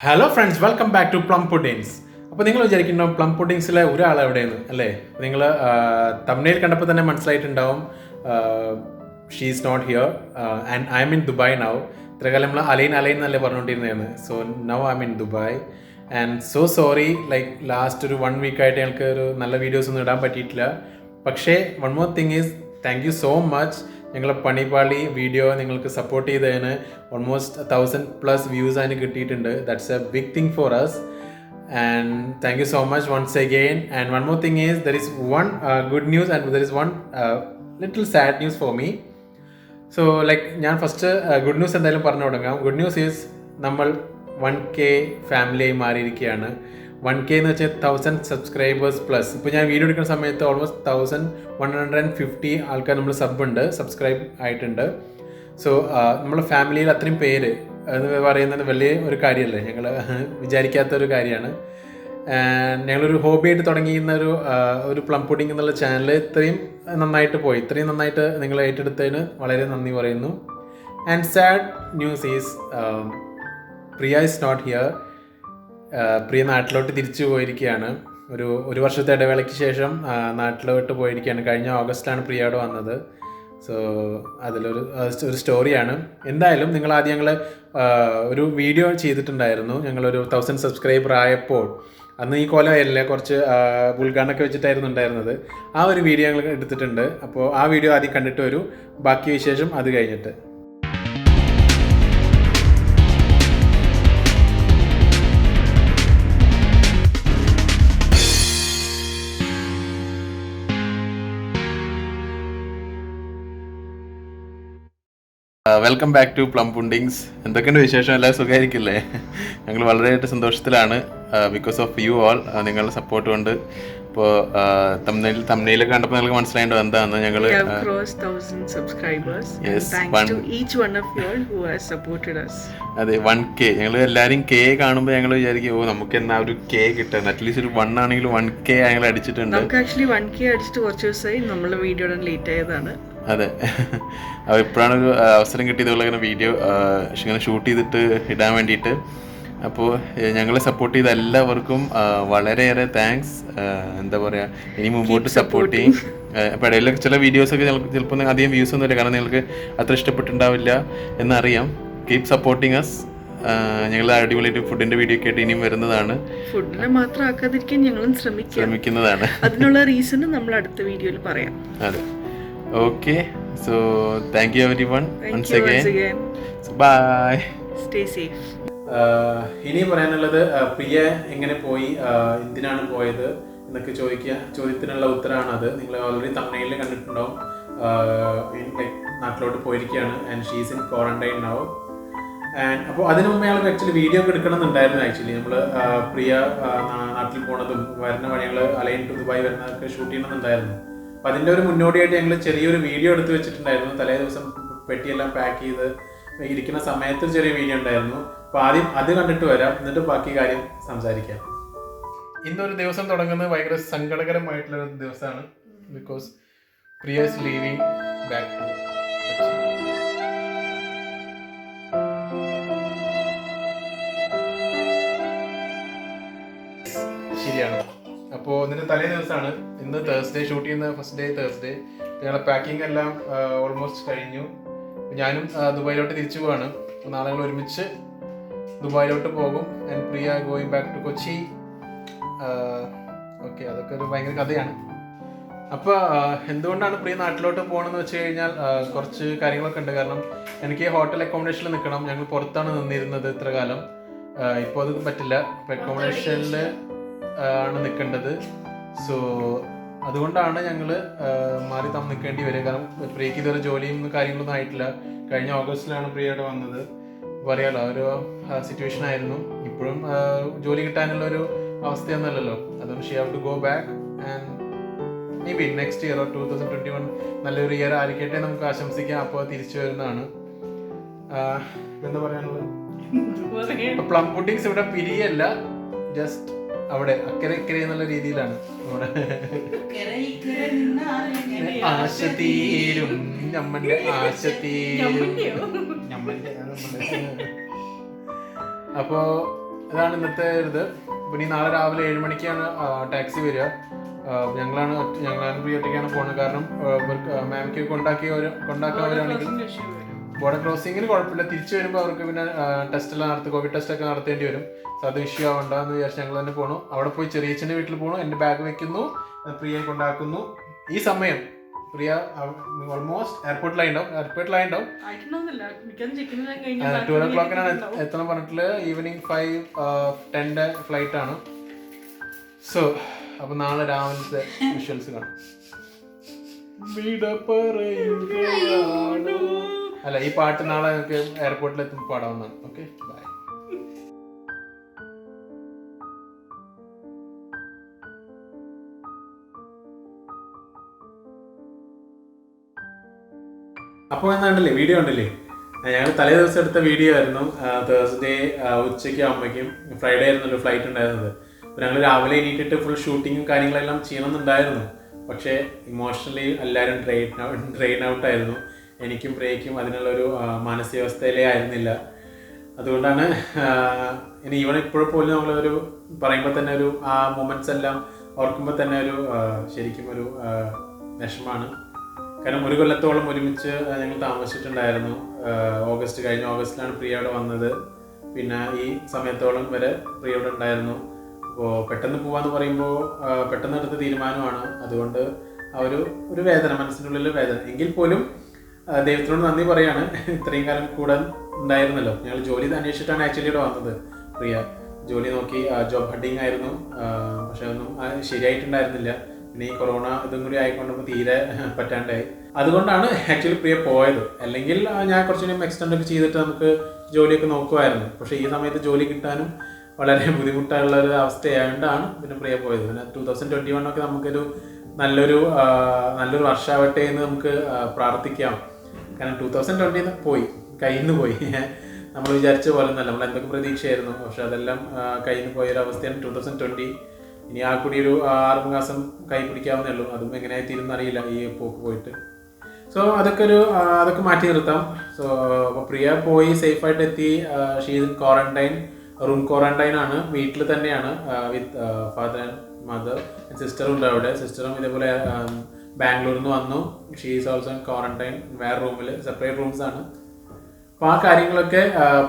Hello friends, welcome back to plum puddings. അപ്പോൾ നിങ്ങൾ വിചാരിക്കുന്നുണ്ടാവും plum പുഡിങ്സിലെ ഒരാൾ എവിടെയെന്ന് അല്ലേ? നിങ്ങൾ തംബ്നെയിൽ കണ്ടപ്പോൾ തന്നെ മനസ്സിലായിട്ടുണ്ടാവും she is not here and I am in Dubai now. ഇത്രകാലം നമ്മൾ അലൈൻ എന്നല്ലേ പറഞ്ഞുകൊണ്ടിരുന്നതാണ്. So now I am in Dubai and so sorry, like last ഒരു 1 വീക്കായിട്ട് ഞങ്ങൾക്ക് ഒരു നല്ല വീഡിയോസ് ഒന്നും ഇടാൻ പറ്റിയിട്ടില്ല. പക്ഷേ one more thing is, thank you so much. ഞങ്ങളെ പണിപാളി വീഡിയോ നിങ്ങൾക്ക് സപ്പോർട്ട് ചെയ്തതിന് ഓൾമോസ്റ്റ് 1000+ വ്യൂസ് അതിന് കിട്ടിയിട്ടുണ്ട്. That's a big thing for us and thank you so much once again. And one more thing is, there is one good news and there is one little sad news for me. So like ഞാൻ first good news എന്തായാലും പറഞ്ഞു തുടങ്ങാം. Good news is, നമ്മൾ 1K ഫാമിലിയായി മാറിയിരിക്കുകയാണ്. 1K എന്ന് വെച്ചാൽ 1000 subscribers plus. ഇപ്പോൾ ഞാൻ വീഡിയോ എടുക്കുന്ന സമയത്ത് ഓൾമോസ്റ്റ് 1150 ആൾക്കാർ നമ്മൾ സബ്സ്ക്രൈബ് ആയിട്ടുണ്ട്. സോ നമ്മളെ ഫാമിലിയിൽ അത്രയും പേര് എന്ന് പറയുന്നത് വലിയ ഒരു കാര്യമല്ലേ, ഞങ്ങൾ വിചാരിക്കാത്തൊരു കാര്യമാണ്. ഞങ്ങളൊരു ഹോബിയായിട്ട് തുടങ്ങിയിരുന്ന ഒരു പ്ലം പുഡിംഗ് എന്നുള്ള ചാനൽ ഇത്രയും നന്നായിട്ട് നിങ്ങൾ ഏറ്റെടുത്തതിന് വളരെ നന്ദി പറയുന്നു. And sad news is, Priya is not here. Priya നാട്ടിലോട്ട് തിരിച്ചു പോയിരിക്കുകയാണ്. ഒരു വർഷത്തെ ഇടവേളയ്ക്ക് ശേഷം നാട്ടിലോട്ട് പോയിരിക്കുകയാണ്. കഴിഞ്ഞ ഓഗസ്റ്റിലാണ് പ്രിയ അവിടെ വന്നത്. സോ അതിലൊരു സ്റ്റോറിയാണ്. എന്തായാലും നിങ്ങൾ ആദ്യം ഞങ്ങൾ ഒരു വീഡിയോ ചെയ്തിട്ടുണ്ടായിരുന്നു. ഞങ്ങളൊരു 1000 സബ്സ്ക്രൈബർ ആയപ്പോൾ. അന്ന് ഈ കൊലമല്ല, കുറച്ച് ഉദ്ഘാടനമൊക്കെ വെച്ചിട്ടായിരുന്നു ഉണ്ടായിരുന്നത്. ആ ഒരു വീഡിയോ ഞങ്ങൾ എടുത്തിട്ടുണ്ട്. അപ്പോൾ ആ വീഡിയോ ആദ്യം കണ്ടിട്ട് വരൂ, ബാക്കി വിശേഷം അത് കഴിഞ്ഞിട്ട്. Welcome back to plum puddings. എന്തൊക്കെയുണ്ട് വിശേഷം? എല്ലാം സുഖമായിരിക്കില്ലേ? ഞങ്ങൾ വളരെയായിട്ട് സന്തോഷത്തിലാണ് ബിക്കോസ് ഓഫ് യു ഓൾ. നിങ്ങളുടെ സപ്പോർട്ട് കൊണ്ട്. ഇപ്പോൾ തംബ്നെയിൽ കണ്ടപ്പോൾ നിങ്ങൾക്ക് മനസ്സിലായിട്ടുണ്ടോ എന്താണെന്ന്. ഞങ്ങൾ അതെ 1K ഞങ്ങൾ എല്ലാവരും K കാണുമ്പോൾ ഞങ്ങൾ വിചാരിക്കും, ഓ നമുക്ക് എന്നാ ഒരു K കിട്ടുന്നത്, അറ്റ്ലീസ്റ്റ് ഒരു 1 ആണെങ്കിലും 1K ഞങ്ങൾ അടിച്ചിട്ടുണ്ട്. അതെ, ഇപ്പോഴാണ് ഒരു അവസരം കിട്ടിയത് ഇങ്ങനെ വീഡിയോ ഇങ്ങനെ ഷൂട്ട് ചെയ്തിട്ട് ഇടാൻ വേണ്ടിയിട്ട്. അപ്പോൾ ഞങ്ങളെ സപ്പോർട്ട് ചെയ്ത എല്ലാവർക്കും വളരെയേറെ താങ്ക്സ്. എന്താ പറയുക, ഇനി മുമ്പോട്ട് സപ്പോർട്ട് ചെയ്യും. അപ്പോൾ ഇടയിലൊക്കെ ചില വീഡിയോസൊക്കെ ചിലപ്പോൾ അധികം വ്യൂസ് ഒന്നും ഇല്ല, കാരണം നിങ്ങൾക്ക് അത്ര ഇഷ്ടപ്പെട്ടിട്ടുണ്ടാവില്ല എന്നറിയാം. Keep supporting us. ഞങ്ങൾ അടിപൊളിയായിട്ട് ഫുഡിന്റെ വീഡിയോ ഒക്കെ ആയിട്ട് ഇനിയും വരുന്നതാണ്. ഫുഡിനെ മാത്രം ആക്കാതിരിക്കാൻ ഞങ്ങളും ശ്രമിക്കുന്നതാണ്. അതിനുള്ള റീസൺ നമ്മൾ അടുത്ത വീഡിയോയിൽ പറയാം. അതെ, okay. So thank you everyone once again. Bye, stay safe. ഇനിയും പറയാനുള്ളത്, പ്രിയ എങ്ങനെ പോയി, എന്തിനാണ് പോയത് എന്നൊക്കെ ചോദ്യത്തിനുള്ള ഉത്തരമാണ് അത്. നിങ്ങൾ ഓൾറെഡി തമിഴ്നാട്ടിൽ കണ്ടിട്ടുണ്ടാവും. നാട്ടിലോട്ട് പോയിരിക്കുകയാണ് and she's in quarantine now. And അപ്പോൾ അതിനു മുമ്പ് ഞങ്ങൾക്ക് ആക്ച്വലി വീഡിയോ ഒക്കെ എടുക്കണം എന്നുണ്ടായിരുന്നു. ആക്ച്വലി നമ്മൾ പ്രിയ നാട്ടിൽ പോണതും വരുന്ന വഴി ഞങ്ങൾ അലൈൻ ടു ദുബായ് വരുന്നതൊക്കെ ഷൂട്ട് ചെയ്യണമെന്നുണ്ടായിരുന്നു. അപ്പം അതിൻ്റെ ഒരു മുന്നോടിയായിട്ട് ഞങ്ങൾ ചെറിയൊരു വീഡിയോ എടുത്ത് വെച്ചിട്ടുണ്ടായിരുന്നു. തലേ ദിവസം പെട്ടിയെല്ലാം പാക്ക് ചെയ്ത് ഇരിക്കുന്ന സമയത്ത് ചെറിയ വീഡിയോ ഉണ്ടായിരുന്നു. അപ്പോൾ ആദ്യം അത് കണ്ടിട്ട് വരാം, എന്നിട്ട് ബാക്കി കാര്യം സംസാരിക്കാം. ഇന്നൊരു ദിവസം തുടങ്ങുന്നത് ഭയങ്കര സങ്കടകരമായിട്ടുള്ള ഒരു ദിവസമാണ്. Because Priya is leaving back to ശരിയാണ്. അപ്പോൾ ഇതിൻ്റെ തലേ ദിവസമാണ് ഇന്ന്. തേഴ്സ്ഡേ ഷൂട്ട് ചെയ്യുന്ന ഫസ്റ്റ് ഡേ തേഴ്സ്ഡേ. ഞങ്ങളുടെ പാക്കിംഗ് എല്ലാം ഓൾമോസ്റ്റ് കഴിഞ്ഞു. ഞാനും ദുബായിലോട്ട് തിരിച്ചു പോവാണ്. നാളെ ഞങ്ങൾ ഒരുമിച്ച് ദുബായിലോട്ട് പോകും. And Priya going back to Kochi. Okay, അതൊക്കെ ഒരു ഭയങ്കര കഥയാണ്. അപ്പോൾ എന്തുകൊണ്ടാണ് പ്രിയ നാട്ടിലോട്ട് പോകണമെന്ന് വെച്ച് കഴിഞ്ഞാൽ കുറച്ച് കാര്യങ്ങളൊക്കെ ഉണ്ട്. കാരണം എനിക്ക് ഹോട്ടൽ അക്കോമഡേഷനിൽ നിൽക്കണം. ഞങ്ങൾ പുറത്താണ് നിന്നിരുന്നത് ഇത്ര കാലം. ഇപ്പോൾ അത് പറ്റില്ല. ഇപ്പോൾ അക്കോമഡേഷനിൽ ആണ് നിൽക്കേണ്ടത്. സോ അതുകൊണ്ടാണ് ഞങ്ങൾ മാറി നിൽക്കേണ്ടി വരിക. കാരണം പ്രിയക്ക് ഇതുവരെ ജോലിയും കാര്യങ്ങളൊന്നും ആയിട്ടില്ല. കഴിഞ്ഞ ഓഗസ്റ്റിലാണ് പ്രിയയുടെ വന്നത്. പറയാലോ, ഒരു സിറ്റുവേഷൻ ആയിരുന്നു. ഇപ്പോഴും ജോലി കിട്ടാനുള്ള ഒരു അവസ്ഥയൊന്നുമല്ലല്ലോ. അതുകൊണ്ട് she have to go back and may be next year 2021 നല്ലൊരു ഇയർ ആയിരിക്കട്ടെ നമുക്ക് ആശംസിക്കാം. അപ്പോൾ തിരിച്ചു വരുന്നതാണ്. എന്താ പറയാനുള്ളത്? പ്ലം പുഡിങ്സ് ഇവിടെ പിരിയല്ല, ജസ്റ്റ് അവിടെ അക്കരെ ഇക്കരെ എന്നുള്ള രീതിയിലാണ്. ആശ തീരും നമ്മന്റെ ആശ തീരും. അപ്പോൾ ഇതാണ് ഇന്നത്തെ ഇത്. പിന്നെ ഈ നാളെ രാവിലെ 7 മണിക്കാണ് ടാക്സി വരിക. ഞങ്ങളാണ് പ്രിയ ഒറ്റയ്ക്കാണ് പോകുന്നത്. കാരണം മാമിക്ക് കൊണ്ടാക്കാനാണെങ്കിൽ ബോർഡർ ക്രോസിങ്ങിന് കുഴപ്പമില്ല. തിരിച്ചു വരുമ്പോൾ അവർക്ക് പിന്നെ കോവിഡ് ടെസ്റ്റ് ഒക്കെ നടത്തേണ്ടി വരും. സോ അത് ഇഷ്യൂ ആവണ്ടെന്ന് വിചാരിച്ച് ഞങ്ങൾ തന്നെ പോകണം. അവിടെ പോയി ചെറിയച്ഛൻ്റെ വീട്ടിൽ പോകണം. എൻ്റെ ബാഗ് വെക്കുന്നു, പ്രിയയെ കൊണ്ടാക്കുന്നു. ഈ സമയം പ്രിയ ഓൾമോസ്റ്റ് എയർപോർട്ടിലായിണ്ടാവും. 12:00 എത്തണം പറഞ്ഞിട്ടുള്ള ഈവനിങ് 5:10 ഫ്ലൈറ്റ് ആണ്. സോ അപ്പൊ നാളെ രാവിലത്തെ വിഷ്വൽസ് കാണാം. അല്ല, ഈ പാട്ട് നാളെ നമുക്ക് എയർപോർട്ടിൽ എത്തുമ്പോൾ പാടാവുന്നതാണ്. Okay, by. അപ്പോൾ എന്നാണ്ടല്ലേ വീഡിയോ ഉണ്ടല്ലേ, ഞങ്ങൾ തലേ ദിവസം എടുത്ത വീഡിയോ ആയിരുന്നു. തേഴ്സ്ഡേ ഉച്ചയ്ക്ക് ആകുമ്പോഴേക്കും, ഫ്രൈഡേ ആയിരുന്നല്ലോ ഫ്ലൈറ്റ് ഉണ്ടായിരുന്നത്. അപ്പോൾ ഞങ്ങൾ രാവിലെ എണീറ്റിട്ട് ഫുൾ ഷൂട്ടിങ്ങും കാര്യങ്ങളെല്ലാം ചെയ്യണമെന്നുണ്ടായിരുന്നു. പക്ഷേ ഇമോഷണലി എല്ലാവരും ഡ്രെയിൻ ഔട്ടായിരുന്നു. എനിക്കും പ്രിയയ്ക്കും അതിനുള്ളൊരു മാനസികാവസ്ഥയിലേ ആയിരുന്നില്ല. അതുകൊണ്ടാണ് ഇനി ഇപ്പോഴും പോലും നമ്മളൊരു പറയുമ്പോൾ തന്നെ ഒരു ആ മൊമെൻറ്റ്സ് എല്ലാം ഓർക്കുമ്പോൾ തന്നെ ഒരു ശരിക്കും ഒരു വിഷമമാണ്. കാരണം 1 കൊല്ലത്തോളം ഒരുമിച്ച് ഞങ്ങൾ താമസിച്ചിട്ടുണ്ടായിരുന്നു. കഴിഞ്ഞ ഓഗസ്റ്റിലാണ് പ്രിയ അവിടെ വന്നത്. പിന്നെ ഈ സമയത്തോളം വരെ പ്രിയ അവിടെ ഉണ്ടായിരുന്നു. അപ്പോൾ പെട്ടെന്ന് പോവാന്ന് പറയുമ്പോൾ പെട്ടെന്ന് എടുത്ത തീരുമാനമാണ്. അതുകൊണ്ട് ആ ഒരു വേദന, മനസ്സിനുള്ളിൽ വേദന. എങ്കിൽ പോലും ദൈവത്തിനോട് നന്ദി പറയാണ്, ഇത്രയും കാലം കൂടെ ഉണ്ടായിരുന്നല്ലോ. ഞങ്ങൾ ജോലി അന്വേഷിച്ചിട്ടാണ് ആക്ച്വലി ഇവിടെ വന്നത്. പ്രിയ ജോലി നോക്കി, ജോബ് ഹണ്ടിങ് ആയിരുന്നു. പക്ഷെ ഒന്നും ശരിയായിട്ടുണ്ടായിരുന്നില്ല. പിന്നെ ഈ കൊറോണ ഇതും കൂടി ആയിക്കൊണ്ടപ്പോൾ തീരെ പറ്റാണ്ടായി. അതുകൊണ്ടാണ് ആക്ച്വലി പ്രിയ പോയത്. അല്ലെങ്കിൽ ഞാൻ കുറച്ചുകൂടി എക്സ്റ്റെൻഡ് ഒക്കെ ചെയ്തിട്ട് നമുക്ക് ജോലിയൊക്കെ നോക്കുമായിരുന്നു. പക്ഷേ ഈ സമയത്ത് ജോലി കിട്ടാനും വളരെ ബുദ്ധിമുട്ടുള്ള ഒരു അവസ്ഥയായതുകൊണ്ടാണ് പിന്നെ പ്രിയ പോയത്. പിന്നെ 2021 ഒക്കെ നമുക്കൊരു നല്ലൊരു വർഷമാവട്ടെ എന്ന് നമുക്ക് പ്രാർത്ഥിക്കാം. കാരണം 2020 പോയി, കയ്യിൽ നിന്ന് പോയി. നമ്മൾ വിചാരിച്ച പോലെ ഒന്നല്ല, നമ്മൾ എന്തൊക്കെ പ്രതീക്ഷയായിരുന്നു. പക്ഷെ അതെല്ലാം കയ്യിൽ നിന്ന് പോയൊരവസ്ഥയാണ് 2020. ഇനി ആ കൂടി ഒരു 6 മാസം കൈ പിടിക്കാവുന്നേ ഉള്ളൂ. അതും എങ്ങനെയായി തീരുന്നറിയില്ല ഈ പോക്ക് പോയിട്ട്. സോ അതൊക്കെ മാറ്റി നിർത്താം. സോ അപ്പോൾ പ്രിയ പോയി സേഫായിട്ട് എത്തി. She's in quarantine, room quarantine ആണ്. വീട്ടിൽ തന്നെയാണ് വിത്ത് ഫാദർ ആൻഡ് മദർ. സിസ്റ്ററും ഉണ്ട് അവിടെ. സിസ്റ്ററും ഇതേപോലെ ബാംഗ്ലൂരിൽ നിന്ന് വന്നു. She is also in quarantine, വേറെ റൂമിൽ, സെപ്പറേറ്റ് റൂംസ് ആണ്. അപ്പോൾ ആ കാര്യങ്ങളൊക്കെ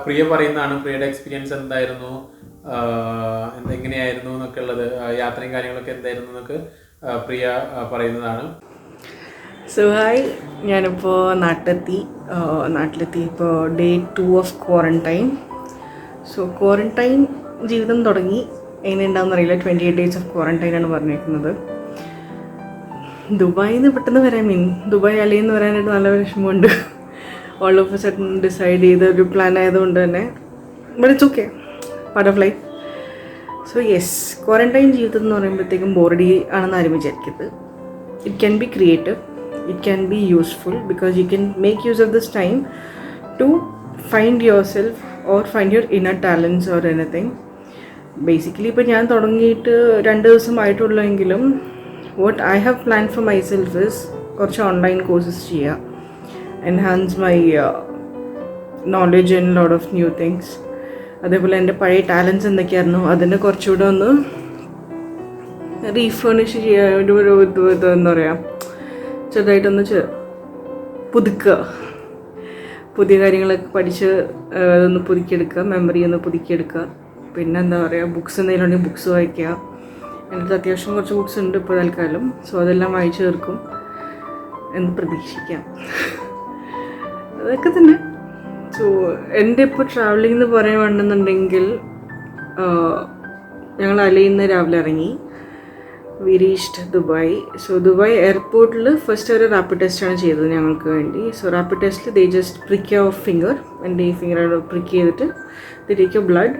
പ്രിയ പറയുന്നതാണ്. പ്രിയയുടെ എക്സ്പീരിയൻസ് എന്തായിരുന്നു, എങ്ങനെയായിരുന്നു എന്നൊക്കെ ഉള്ളത്, യാത്രയും കാര്യങ്ങളൊക്കെ എന്തായിരുന്നു എന്നൊക്കെ പ്രിയ പറയുന്നതാണ്. സോ ഹായ്, ഞാനിപ്പോൾ നാട്ടിലെത്തി ഇപ്പോൾ day 2 of quarantine. So quarantine ജീവിതം തുടങ്ങി. എങ്ങനെ ഉണ്ടാവുമെന്ന് അറിയില്ല. 28 days ഓഫ് ക്വാറന്റൈനാണ് പറഞ്ഞിരിക്കുന്നത്. ദുബായിൽ നിന്ന് പെട്ടെന്ന് വരാൻ ദുബായ് അലയെന്ന് വരാനായിട്ട് നല്ല വിഷമമുണ്ട്. All of A sudden decide ചെയ്ത ഒരു പ്ലാൻ ആയതുകൊണ്ട് തന്നെ, but it's okay, part of life. So yes, quarantine ജീവിതം എന്ന് പറയുമ്പോഴത്തേക്കും ബോറടി ആണെന്ന് ആരും വിചാരിക്കരുത്. It can be creative, it can be useful because you can make use of this time to find yourself or find your inner talents or anything. Basically ഇപ്പോൾ ഞാൻ തുടങ്ങിയിട്ട് 2 ദിവസമായിട്ടുള്ളെങ്കിലും what I have planned for myself is കുറച്ച് online courses ചെയ്യുക, enhance my knowledge in lot of new things. അതേപോലെ എൻ്റെ പഴയ talents എന്തൊക്കെയായിരുന്നു അതിനെ കുറച്ചുകൂടെ ഒന്ന് റീഫർണിഷ് ചെയ്യുക, എന്താ പറയുക, ചെറുതായിട്ടൊന്ന് പുതുക്കുക, പുതിയ കാര്യങ്ങളൊക്കെ പഠിച്ച് അതൊന്ന് പുതുക്കിയെടുക്കുക, മെമ്മറി ഒന്ന് പുതുക്കിയെടുക്കുക. പിന്നെ എന്താ പറയുക, ബുക്സ് എന്തെങ്കിലും ഉണ്ടെങ്കിൽ ബുക്സ് വായിക്കുക. എൻ്റെ അടുത്ത് അത്യാവശ്യം കുറച്ച് ബുക്സ് ഉണ്ട് ഇപ്പോൾ തൽക്കാലം. സോ അതെല്ലാം വായിച്ചു തീർക്കും എന്ന് പ്രതീക്ഷിക്കാം. അതൊക്കെ തന്നെ. സോ എൻ്റെ ഇപ്പോൾ ട്രാവലിംഗ് എന്ന് പറയുകയാണെന്നുണ്ടെങ്കിൽ, ഞങ്ങൾ അലയിൽ നിന്ന് രാവിലെ ഇറങ്ങി. We reached Dubai. So Dubai എയർപോർട്ടിൽ ഫസ്റ്റ് ഒരു റാപ്പിഡ് ടെസ്റ്റാണ് ചെയ്തത് ഞങ്ങൾക്ക് വേണ്ടി. സോ റാപ്പിഡ് ടെസ്റ്റിൽ they just prick your finger. എൻ്റെ ഈ ഫിംഗർ പ്രിക്ക് ചെയ്തിട്ട് they take your blood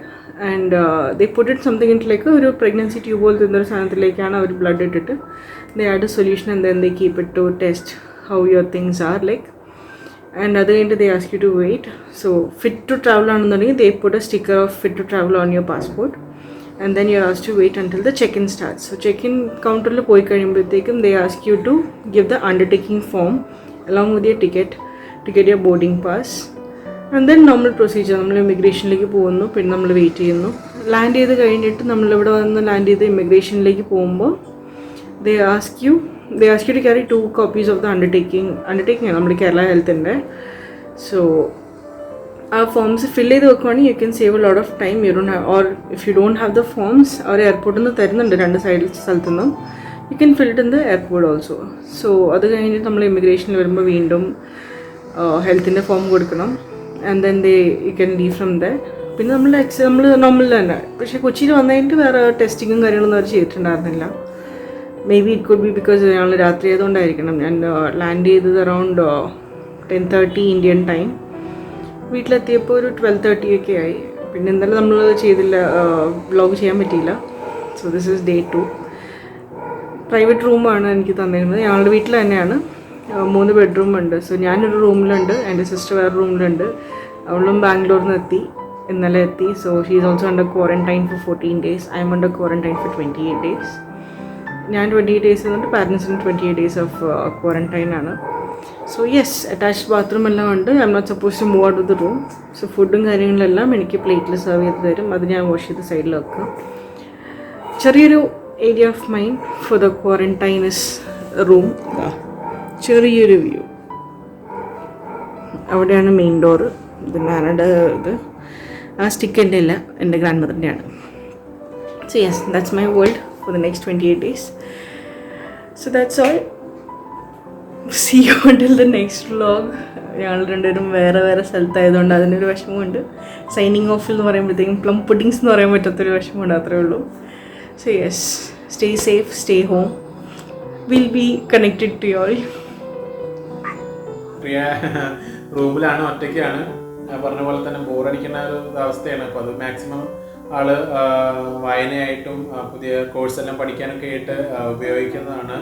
and they put it something in like ഒരു പ്രഗ്നൻസി ട്യൂബ് പോലത്തെ എന്തൊരു സാധനത്തിലേക്കാണ് അവർ ബ്ലഡ് ഇട്ടിട്ട് they add a solution and then they keep it to test how your things are like. And അത് കഴിഞ്ഞിട്ട് ദേ ask you to wait. So fit to travel ആണെന്നുണ്ടെങ്കിൽ they put a sticker of fit to travel on your passport. And then you're asked to wait until the check-in starts. So check-in counter le poi kazhumbethekkum they ask you to give the undertaking form along with your ticket to get your boarding pass. And then normal procedure, നമ്മൾ ഇമിഗ്രേഷനിലേക്ക് പോകുന്നു, പിന്നെ നമ്മൾ wait ചെയ്യുന്നു. Land ചെയ്ത് കഴിഞ്ഞിട്ട് നമ്മളിവിടെ വന്ന് land ചെയ്ത് ഇമിഗ്രേഷനിലേക്ക് പോകുമ്പോൾ they ask you to carry 2 copies of the undertaking ആണ് നമ്മുടെ കേരള ഹെൽത്തിൻ്റെ. സോ ആ ഫോംസ് ഫില്ല് ചെയ്ത് വെക്കുവാണെങ്കിൽ you can save a lot of time. You don't have, or if you don't have the forms അവർ എയർപോർട്ടിൽ നിന്ന് തരുന്നുണ്ട് 2 സ്ഥലത്തു നിന്നും. You can fill it in the airport also. So അത് കഴിഞ്ഞിട്ട് നമ്മൾ ഇമിഗ്രേഷനിൽ വരുമ്പോൾ വീണ്ടും ഹെൽത്തിൻ്റെ ഫോം കൊടുക്കണം. And then you can leave from the. പിന്നെ നമ്മൾ നോർമൽ തന്നെ. പക്ഷേ കൊച്ചിയിൽ വന്നതിൻ്റെ വേറെ ടെസ്റ്റിങ്ങും കാര്യങ്ങളൊന്നും അവർ ചെയ്തിട്ടുണ്ടായിരുന്നില്ല. May be it could be because ഞങ്ങൾ രാത്രി ആയതുകൊണ്ടായിരിക്കണം. ഞാൻ ലാൻഡ് ചെയ്തത് അറൗണ്ട് 10:30 ഇന്ത്യൻ ടൈം. വീട്ടിലെത്തിയപ്പോൾ ഒരു 12:30 ഒക്കെ ആയി. പിന്നെ എന്തായാലും നമ്മൾ ചെയ്തില്ല, വ്ളോഗ് ചെയ്യാൻ പറ്റിയില്ല. So this is day 2. Private റൂമാണ് എനിക്ക് തന്നിരുന്നത്. ഞങ്ങളുടെ വീട്ടിൽ തന്നെയാണ്. 3 ബെഡ്റൂം ഉണ്ട്. സോ ഞാനൊരു റൂമിലുണ്ട്, എൻ്റെ സിസ്റ്റർ വേറെ റൂമിലുണ്ട്. അവളും ബാംഗ്ലൂരിൽ നിന്ന് ഇന്നലെ എത്തി. So she is also under quarantine for 14 days. I am under quarantine for 28 days. ഞാൻ 28 days എന്നിട്ട് പാരൻസിന് 28 days ഓഫ് ക്വാറന്റൈൻ ആണ്. സോ യെസ്, അറ്റാച്ച്ഡ് ബാത്റൂം എല്ലാം ഉണ്ട്. I am not suppose to move out of the room. So ഫുഡും കാര്യങ്ങളെല്ലാം എനിക്ക് പ്ലേറ്റിൽ സെർവ് ചെയ്ത് തരും. അത് ഞാൻ വാഷ് ചെയ്ത് സൈഡിൽ വെക്കാം. ചെറിയൊരു area of mind for the quarantines room. ചെറിയൊരു വ്യൂ. അവിടെയാണ് മെയിൻ ഡോറ്. ഇത് ഞാനുടെ ഇത് ആ സ്റ്റിക്ക് എൻ്റെ അല്ല, എൻ്റെ ഗ്രാൻഡ് മദറിൻ്റെയാണ്. So yes, that's my world for the next 28 days. So that's all. See you until the next vlog. ഞങ്ങൾ രണ്ടുപേരും വേറെ സ്ഥലത്തായതുകൊണ്ട് അതിനൊരു വിഷമമുണ്ട്. സൈനിങ് ഓഫ് എന്ന് പറയുമ്പോഴത്തേക്കും പ്ലം പുഡിങ്സ് എന്ന് പറയാൻ പറ്റാത്തൊരു വിഷമമുണ്ട്, അത്രേ ഉള്ളൂ. So yes, stay safe, stay home. Will be connected to you all. Priya റൂമിലാണ്, ഒറ്റയ്ക്കാണ്. പറഞ്ഞ പോലെ തന്നെ ബോറടിക്കുന്ന ഒരു അവസ്ഥയാണ്. അപ്പോൾ അത് മാക്സിമം ആള് വായനയായിട്ടും പുതിയ കോഴ്സെല്ലാം പഠിക്കാനൊക്കെ ആയിട്ട് ഉപയോഗിക്കുന്നതാണ്.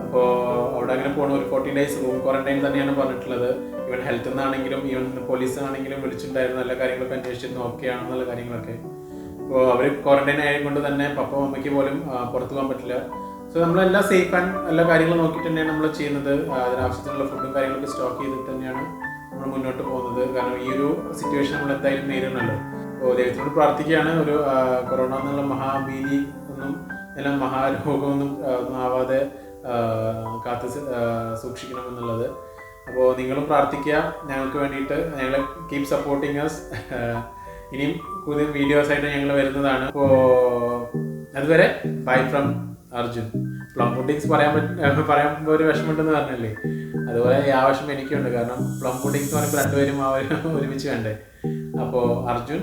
അപ്പോൾ അവിടെ അങ്ങനെ പോകണം. ഒരു 14 days റൂം ക്വാറന്റൈൻ തന്നെയാണ് പറഞ്ഞിട്ടുള്ളത്. ഈവൻ ഹെൽത്തിൽ നിന്നാണെങ്കിലും ഈവൻ പോലീസാണെങ്കിലും വിളിച്ചിട്ടുണ്ടായിരുന്നു, നല്ല കാര്യങ്ങളൊക്കെ അന്വേഷിച്ചിരുന്നു, ഓക്കെ ആണെന്നുള്ള കാര്യങ്ങളൊക്കെ. അപ്പോൾ അവർ ക്വാറന്റൈൻ ആയതുകൊണ്ട് തന്നെ പപ്പ അമ്മയ്ക്ക് പോലും പുറത്തു പോകാൻ പറ്റില്ല. സോ നമ്മളെല്ലാം സേഫ് ആൻഡ് എല്ലാ കാര്യങ്ങളും നോക്കിയിട്ട് തന്നെയാണ് നമ്മൾ ചെയ്യുന്നത്. അതിനാവശ്യത്തിനുള്ള ഫുഡും കാര്യങ്ങളൊക്കെ സ്റ്റോക്ക് ചെയ്തിട്ട് തന്നെയാണ് നമ്മൾ മുന്നോട്ട് പോകുന്നത്. കാരണം ഈ ഒരു സിറ്റുവേഷൻ നമ്മൾ എന്തായാലും നേരിടണമല്ലോ. അപ്പോൾ ദൈവത്തിനോട് പ്രാർത്ഥിക്കുകയാണ് ഒരു കൊറോണ എന്നുള്ള മഹാഭീതി ഒന്നും എല്ലാം മഹാരോഗമൊന്നും ആവാതെ കാത്ത് സൂക്ഷിക്കണമെന്നുള്ളത്. അപ്പോൾ നിങ്ങളും പ്രാർത്ഥിക്കുക ഞങ്ങൾക്ക് വേണ്ടിയിട്ട്. ഞങ്ങളെ കീപ് സപ്പോർട്ടിങ് അസ്. ഇനിയും പുതിയ വീഡിയോസായിട്ട് ഞങ്ങൾ വരുന്നതാണ്. അപ്പോൾ അതുവരെ bye from Arjun. Plum puddings പറയുമ്പോൾ ഒരു വിഷമമുണ്ടെന്ന് പറഞ്ഞല്ലേ, അതുപോലെ ഈ ആവശ്യം എനിക്കുണ്ട്. കാരണം പ്ലം പുഡിങ്സ് പറയുമ്പോൾ രണ്ടുപേരും ഒരുമിച്ച് വേണ്ടേ. അപ്പോൾ അർജുൻ,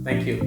താങ്ക് യു.